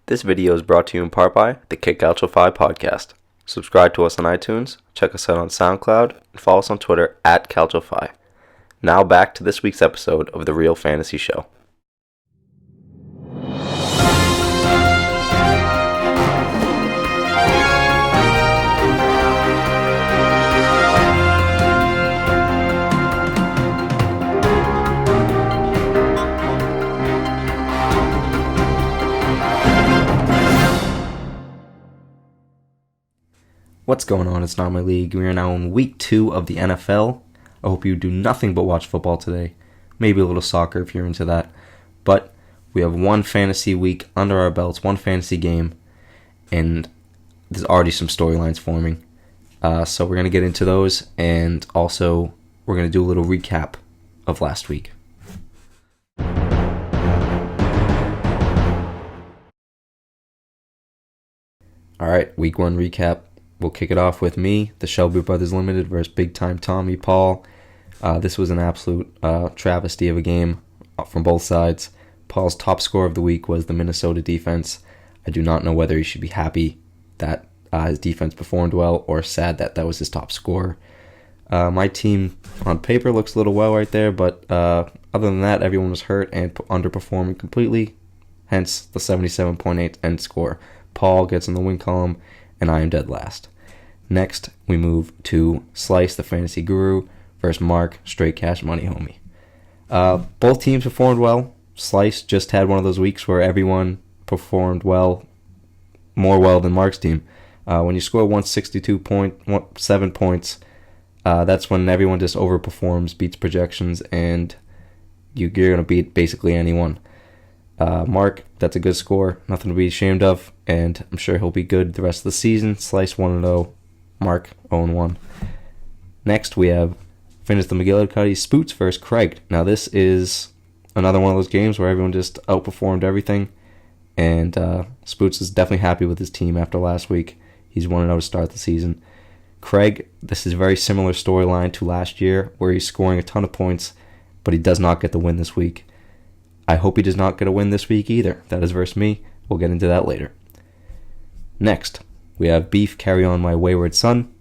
This video is brought to you in part by the CCF Podcast. Subscribe to us on iTunes, check us out on SoundCloud, and follow us on Twitter at CalCFi. Now back to this week's episode of The Real Fantasy Show. What's going on? It's Not My League. We are now in week 2 of the NFL. I hope you do nothing but watch football today. Maybe a little soccer if you're into that. But we have one fantasy week under our belts, one fantasy game, and there's already some storylines forming. So we're going to get into those, and also we're going to do a little recap of last week. Alright, week 1 recap. We'll kick it off with me, the Shelby Brothers Limited versus Big Time Tommy Paul. This was an absolute travesty of a game from both sides. Paul's top score of the week was the Minnesota defense. I do not know whether he should be happy that his defense performed well or sad that that was his top score. My team on paper looks a little well right there, but other than that, everyone was hurt and underperforming completely, hence the 77.8 end score. Paul gets in the win column, and I am dead last. Next, we move to Slice, the fantasy guru, versus Mark, straight cash money homie. Both teams performed well. Slice just had one of those weeks where everyone performed well, more well than Mark's team. When you score 162.7 points, that's when everyone just overperforms, beats projections, and you're going to beat basically anyone. Mark, that's a good score, nothing to be ashamed of, and I'm sure he'll be good the rest of the season. Slice 1-0, Mark 0-1. Next, we have finished the McGillicuddy Spoots versus Craig. Now, this is another one of those games where everyone just outperformed everything, and Spoots is definitely happy with his team after last week. He's 1-0 to start the season. Craig, this is a very similar storyline to last year, where he's scoring a ton of points, but he does not get the win this week. I hope he does not get a win this week either. That is versus me. We'll get into that later. Next, we have Beef Carry On My Wayward Son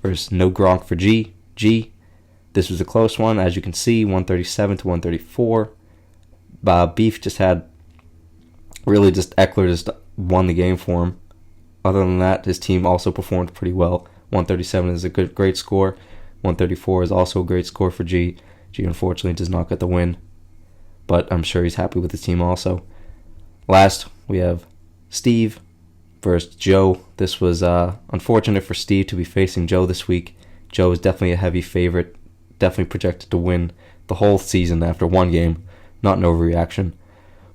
versus No Gronk for G. This was a close one, as you can see, 137 to 134. Beef just had Eckler just won the game for him. Other than that, his team also performed pretty well. 137 is a great score. 134 is also a great score for G. G unfortunately does not get the win, but I'm sure he's happy with his team also. Last, we have Steve versus Joe. This was unfortunate for Steve to be facing Joe this week. Joe is definitely a heavy favorite, definitely projected to win the whole season after one game. Not an overreaction.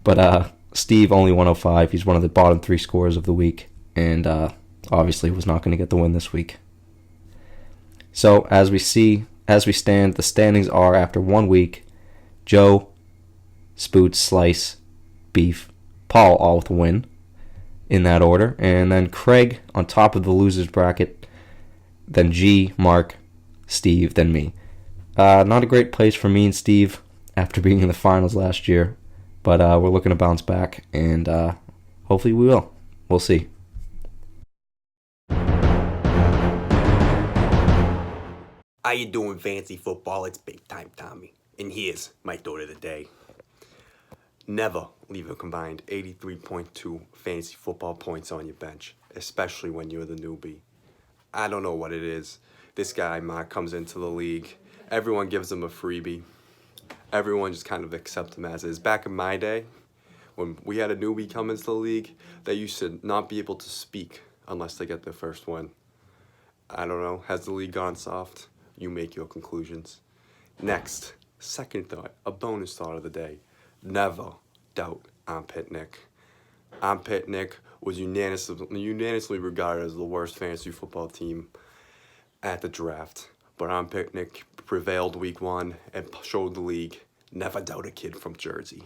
But Steve only 105. He's one of the bottom 3 scorers of the week, and obviously was not going to get the win this week. So as we stand, the standings are after 1 week: Joe, Spoots, Slice, Beef, Paul all with a win in that order. And then Craig on top of the losers bracket, then G, Mark, Steve, then me. Not a great place for me and Steve after being in the finals last year, but we're looking to bounce back, and hopefully we will. We'll see. How you doing, fancy football? It's Big Time Tommy, and here's my thought of the day. Never leave a combined 83.2 fantasy football points on your bench, especially when you're the newbie. I don't know what it is. This guy, Mark, comes into the league. Everyone gives him a freebie. Everyone just kind of accepts him as is. Back in my day, when we had a newbie come into the league, they used to not be able to speak unless they get their first win. I don't know. Has the league gone soft? You make your conclusions. Next, second thought, a bonus thought of the day. Never doubt Armpit Nick. Armpit Nick was unanimously regarded as the worst fantasy football team at the draft. But Armpit Nick prevailed week 1 and showed the league, never doubt a kid from Jersey.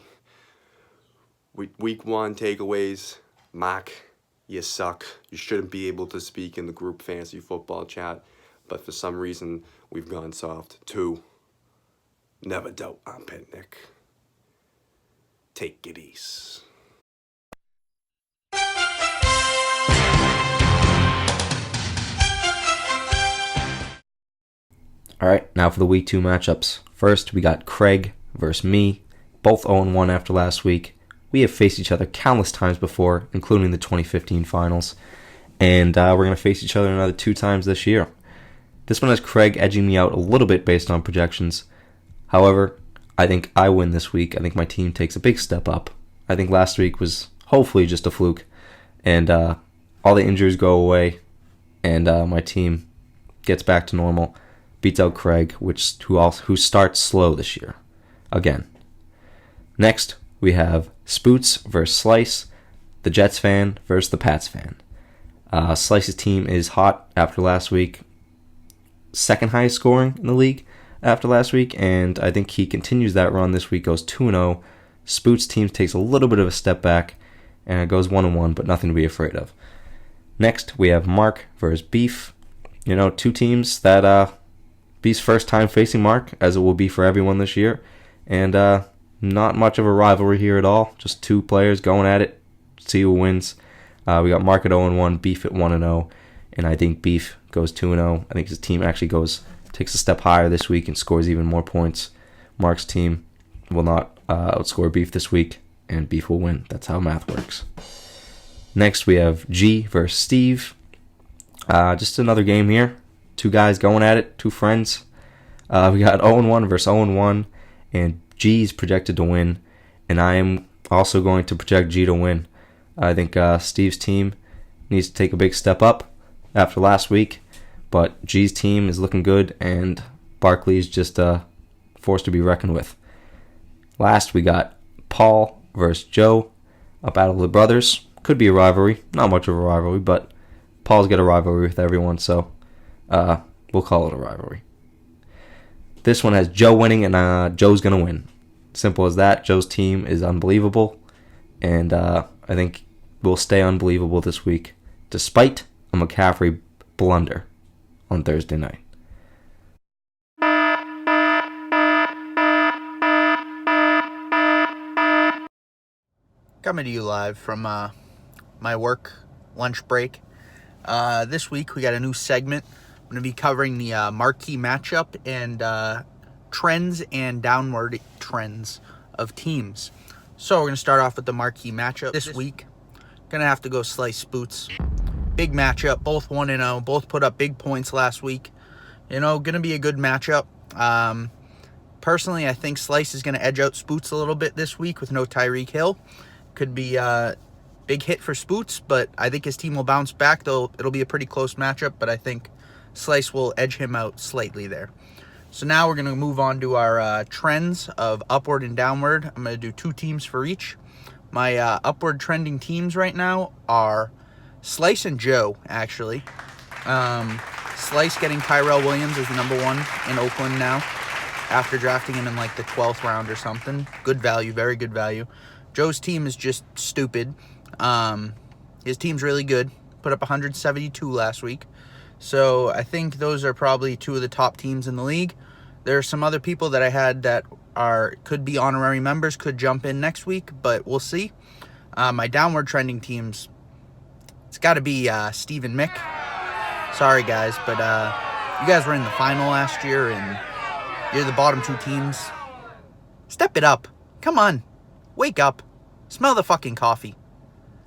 Week 1 takeaways: Mark, you suck. You shouldn't be able to speak in the group fantasy football chat, but for some reason, we've gone soft. 2, never doubt Armpit Nick. Take it easy. All right, now for the Week 2 matchups. First, we got Craig versus me, both 0-1 after last week. We have faced each other countless times before, including the 2015 finals, and we're going to face each other another 2 times this year. This one has Craig edging me out a little bit based on projections. However, I think I win this week. I think my team takes a big step up. I think last week was hopefully just a fluke, and all the injuries go away, and my team gets back to normal, beats out Craig, who starts slow this year, again. Next, we have Spoots versus Slice, the Jets fan versus the Pats fan. Slice's team is hot after last week, second highest scoring in the league after last week, and I think he continues that run this week, goes 2-0. Spoots' team takes a little bit of a step back, and it goes 1-1, but nothing to be afraid of. Next, we have Mark versus Beef. 2 teams that Beef's first time facing Mark, as it will be for everyone this year, and not much of a rivalry here at all. Just 2 players going at it, see who wins. We got Mark at 0-1, Beef at 1-0, and I think Beef goes 2-0. I think his team actually takes a step higher this week and scores even more points. Mark's team will not outscore Beef this week, and Beef will win. That's how math works. Next, we have G versus Steve. Just another game here. 2 guys going at it, 2 friends. We got 0-1 versus 0-1, and G's projected to win, and I am also going to project G to win. I think Steve's team needs to take a big step up after last week, but G's team is looking good, and Barkley's just a force to be reckoned with. Last, we got Paul versus Joe, a battle of the brothers. Could be a rivalry, not much of a rivalry, but Paul's got a rivalry with everyone, so we'll call it a rivalry. This one has Joe winning, and Joe's going to win. Simple as that. Joe's team is unbelievable, and I think we'll stay unbelievable this week, despite a McCaffrey blunder on Thursday night. Coming to you live from my work lunch break. This week we got a new segment. I'm going to be covering the marquee matchup and trends and downward trends of teams. So we're going to start off with the marquee matchup this week. Going to have to go Slice Spoots. Big matchup, both 1-0, both put up big points last week. Going to be a good matchup. Personally, I think Slice is going to edge out Spoots a little bit this week with no Tyreek Hill. Could be a big hit for Spoots, but I think his team will bounce back, though it'll be a pretty close matchup, but I think Slice will edge him out slightly there. So now we're going to move on to our trends of upward and downward. I'm going to do 2 teams for each. My upward trending teams right now are Slice and Joe, actually. Slice getting Tyrell Williams as the number 1 in Oakland now, after drafting him in like the 12th round or something. Good value, very good value. Joe's team is just stupid. His team's really good. Put up 172 last week. So I think those are probably 2 of the top teams in the league. There are some other people that I had that could be honorary members, could jump in next week, but we'll see. My downward trending teams, it's got to be Steve and Mick. Sorry, guys, but you guys were in the final last year, and you're the bottom 2 teams. Step it up. Come on. Wake up. Smell the fucking coffee.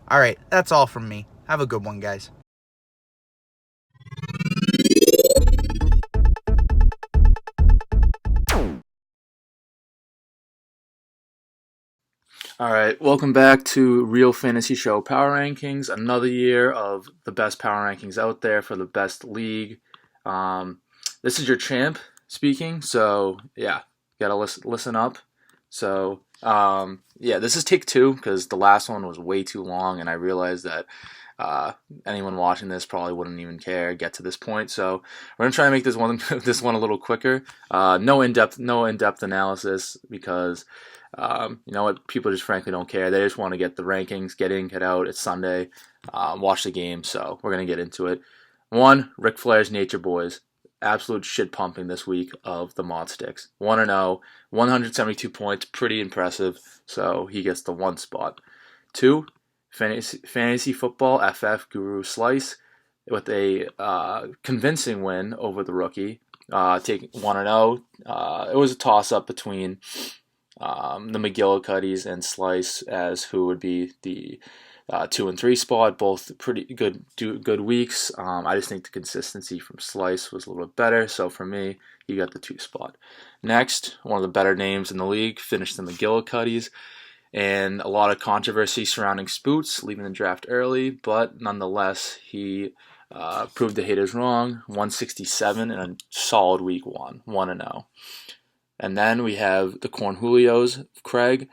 All right, that's all from me. Have a good one, guys. All right, welcome back to Real Fantasy Show Power Rankings. Another year of the best power rankings out there for the best league. This is your champ speaking, so yeah, you gotta listen up. So this is take 2 because the last one was way too long, and I realized that anyone watching this probably wouldn't even get to this point. So we're gonna try to make this one a little quicker. No in-depth analysis because you know what, people just frankly don't care. They just want to get the rankings, get in, get out. It's Sunday, watch the game. So we're gonna get into it. 1, Ric Flair's Nature Boys. Absolute shit pumping this week of the Mod Sticks. 1-0, 172 points, pretty impressive. So he gets the 1 spot. 2, Fantasy Football FF Guru Slice with a convincing win over the rookie. take 1-0. It was a toss-up between the McGillicuddies and Slice as who would be the 2 and 3 spot. Both pretty good weeks. I just think the consistency from Slice was a little bit better. So for me, he got the 2 spot. Next, one of the better names in the league finished the McGillicuddies. And a lot of controversy surrounding Spoots leaving the draft early, but nonetheless, he proved the haters wrong. 167 in a solid week 1-0. And then we have the Corn Julios, Craig.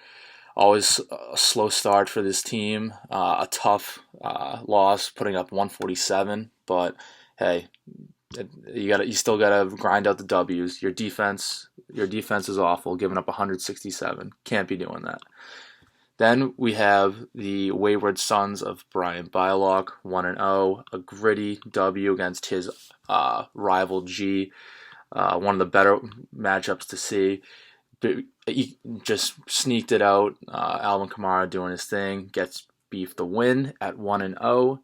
Always a slow start for this team. A tough loss, putting up 147. But hey, you still gotta grind out the W's. Your defense is awful, giving up 167. Can't be doing that. Then we have the Wayward Sons of Brian Bylock, 1-0, a gritty W against his rival G. One of the better matchups to see. He just sneaked it out. Alvin Kamara doing his thing, gets Beef the win at 1-0.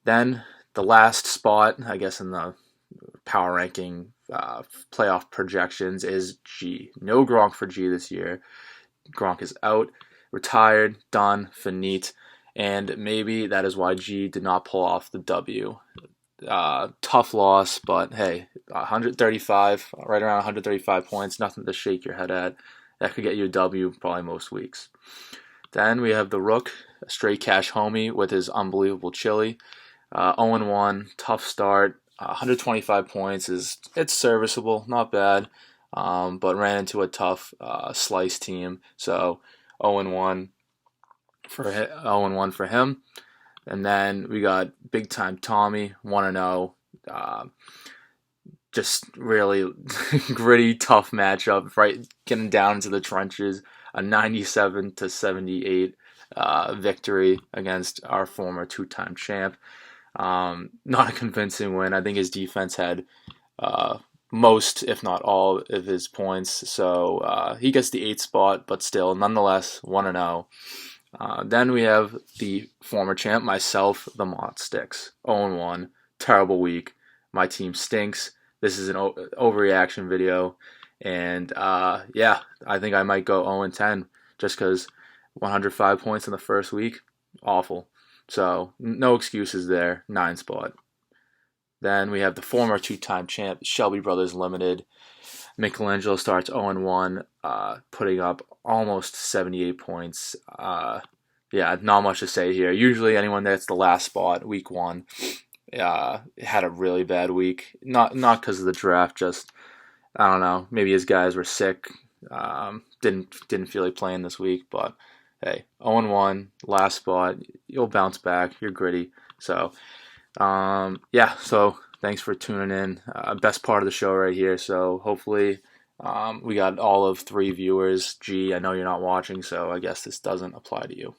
Then the last spot, I guess, in the power ranking playoff projections is G. No Gronk for G this year. Gronk is out, retired, done, finite, and maybe that is why G did not pull off the W. Tough loss, but hey, 135, right around 135 points, nothing to shake your head at. That could get you a W probably most weeks. Then we have the Rook, a straight cash homie with his unbelievable chili. 0-1, tough start. 125 points it's serviceable, not bad, but ran into a tough Slice team. So 0-1 for him. And then we got Big Time Tommy, 1-0. Just really gritty, tough matchup, right? Getting down into the trenches. A 97-78 victory against our former 2-time champ. Not a convincing win. I think his defense had most, if not all, of his points. So he gets the 8th spot, but still, nonetheless, 1-0. Then we have the former champ, myself, the Mott Sticks. 0-1. Terrible week. My team stinks. This is an overreaction video. And yeah, I think I might go 0-10 just because 105 points in the first week. Awful. So no excuses there. 9 spot. Then we have the former 2-time champ, Shelby Brothers Limited. Michelangelo starts 0-1, putting up almost 78 points. Yeah, not much to say here. Usually anyone that's the last spot, week 1, had a really bad week. Not because of the draft, just, I don't know, maybe his guys were sick. Didn't feel like playing this week, but hey, 0-1, last spot. You'll bounce back. You're gritty. So, yeah, so thanks for tuning in. Best part of the show right here. So hopefully we got all of 3 viewers. Gee, I know you're not watching, so I guess this doesn't apply to you.